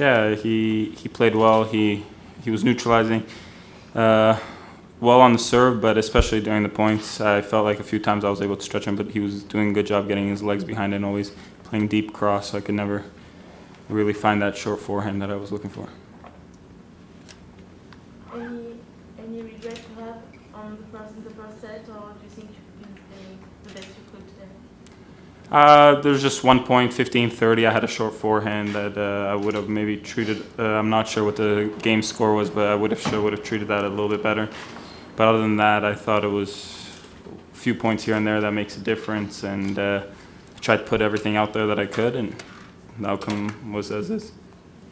Yeah, he played well. He was neutralizing well on the serve, but especially during the points, I felt like a few times I was able to stretch him, but he was doing a good job getting his legs behind it and always playing deep cross, so I could never really find that short forehand that I was looking for. Any regret you have on the first set, or do you think you did the best you could today? There's just 1 point, 15-30. I had a short forehand that I would have maybe treated. I'm not sure what the game score was, but I would have treated that a little bit better. But other than that, I thought it was a few points here and there that makes a difference, and tried to put everything out there that I could, and the outcome was as is.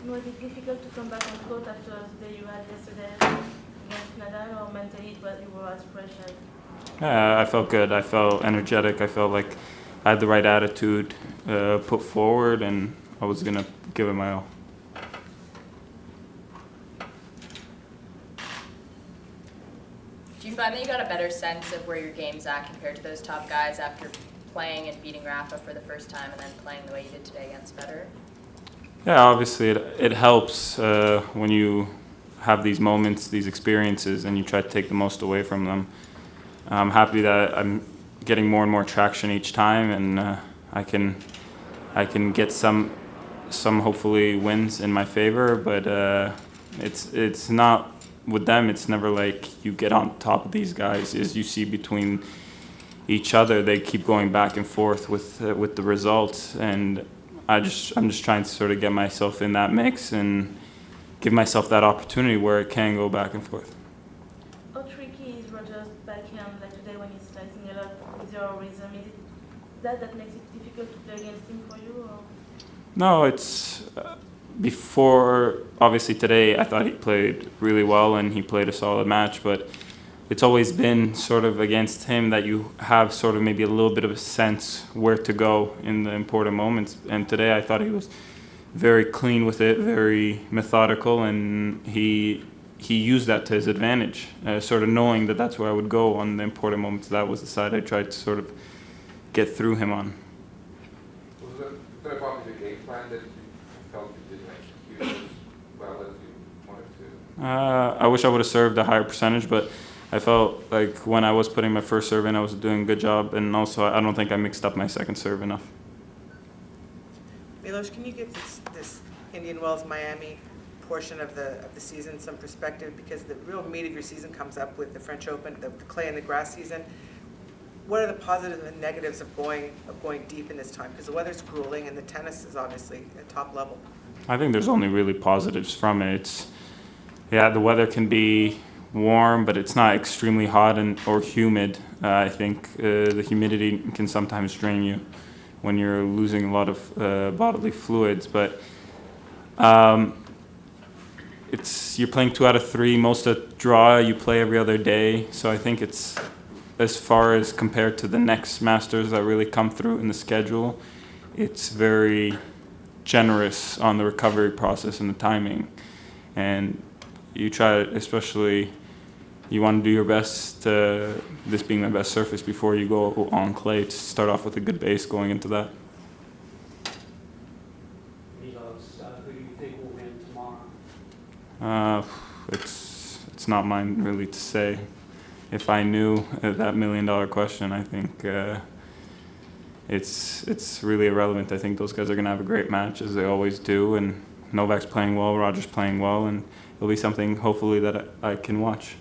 Was it difficult to come back on court after the day you had yesterday against Nadal, or mentally you were as fresh as? Yeah, I felt good. I felt energetic. I felt like I had the right attitude put forward, and I was going to give it my all. Do you find that you got a better sense of where your game's at compared to those top guys after playing and beating Rafa for the first time and then playing the way you did today against Federer? Yeah, obviously it helps when you have these moments, these experiences, and you try to take the most away from them. I'm happy that I'm getting more and more traction each time, and I can get some hopefully wins in my favor, but it's not with them. It's never like you get on top of these guys. As you see between each other, they keep going back and forth with the results, and I'm just trying to sort of get myself in that mix and give myself that opportunity where it can go back and forth. How tricky is Roger's backhand like today when he's slicing a lot with your rhythm? Is it that makes it difficult to play against him for you? Or? No, it's before, obviously today I thought he played really well and he played a solid match, but it's always been sort of against him that you have sort of maybe a little bit of a sense where to go in the important moments. And today I thought he was very clean with it, very methodical, and he used that to his advantage, sort of knowing that that's where I would go on the important moments. That was the side I tried to sort of get through him on. Was there a part of your game plan that you felt you didn't execute as well as you wanted to? I wish I would have served a higher percentage, but I felt like when I was putting my first serve in, I was doing a good job, and also I don't think I mixed up my second serve enough. Milos, can you give this Indian Wells Miami portion of the season some perspective, because the real meat of your season comes up with the French Open, the clay and the grass season. What are the positives and negatives of going deep in this time? Because the weather's grueling and the tennis is obviously at top level. I think there's only really positives from it. The weather can be warm, but it's not extremely hot or humid. I think the humidity can sometimes drain you when you're losing a lot of bodily fluids. But you're playing 2 out of 3. Most of draw you play every other day. So I think it's, as far as compared to the next Masters that really come through in the schedule, it's very generous on the recovery process and the timing. And you try, especially, you want to do your best, this being my best surface, before you go on clay, to start off with a good base going into that. Milos, who do you think will win tomorrow? It's not mine really to say. If I knew that $1 million question, I think it's really irrelevant. I think those guys are going to have a great match, as they always do, and Novak's playing well, Roger's playing well, and it'll be something hopefully that I can watch.